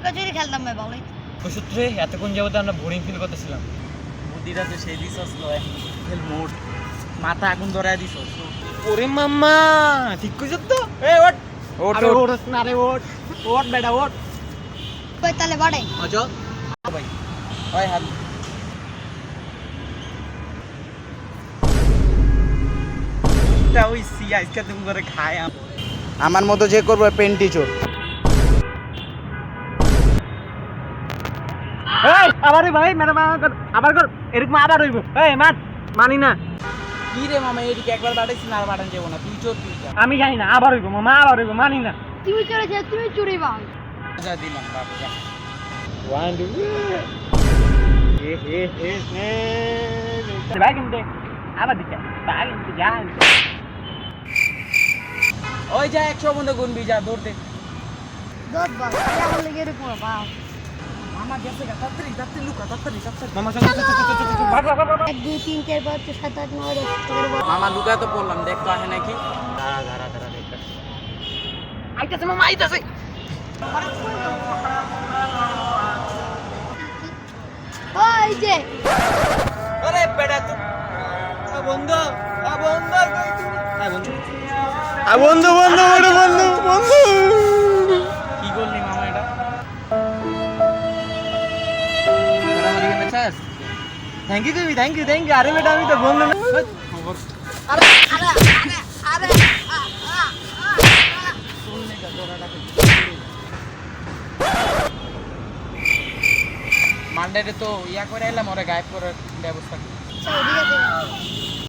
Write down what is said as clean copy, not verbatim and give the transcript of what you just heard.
লুকাচুরি খেলতাম ভাই ভালোই। ওই সূত্রে এতক্ষণ যাবত আমরা বোরিং ফিল করতেছিলাম। বুদ্ধিটা তো সেই দিছস লয় ফেল মোট মাথা আগুন ধরায় দিছস। ওরে মাম্মা ঠিক কইছ তো। এ ওঠ ওঠ, আরে ওঠ। ওঠ না রে ওঠ ওঠ বেটা ওঠ। কই তাহলে বাড়াই। আচ্ছা ভাই ওই হাত তা ওই সি আজকে তুমি করে খায় আমার মতো যে করবে পেন্টি চোর। এই আবারই ভাই ম্যাডাম আবার কর এরকম আবার হইব। এই মাত মানি না কি রে মামা এদিকে একবার বাড়াইছি না আর বাড়ান যাবো না তুই চোর তুই যা। আমি জানি না আবার হইব মামা আবার হইব মানি না। তুমি চলেছে তুমি চুরি ভাই। যা দিলাম বাবা যা। ওয়ান টু ভাই কিন্তু আবার দিকে ভাই কিন্তু যা ওই যা 100 বন্ধ গুনবি যা দৌড়তে। দত বাবা আমার লেগে এরকম বাবা। মামা গেছে গা তাড়াতাড়ি তাড়াতাড়ি লুকা তাড়াতাড়ি তাড়াতাড়ি। মামা চল চল চল চল চল ভাগ ভাগ ভাগ। 1 2 3 4 5 6 7 8 9 10 11 মামা লুকা তো পড়লাম দেখ তো আহে নাকি। দাঁড়া দাঁড়া দাঁড়া দেখ। আইতাছে মামা আইতাছে। ওই যে আরে বেটা তো বন্ধু বন্ধু বন্ধু বন্ধু বন্ধু বন্ধু বন্ধু কি করলি মামা এটা মারামারি কেন চাস। থ্যাংক ইউ কবি থ্যাংক ইউ আরে বেটা আমি তো বন্ধু না। আরে আরে আরে আরে মান্ডারে তো ইয়া করে এলাম ওরা গায়েব করার ব্যবস্থা। ঠিক আছে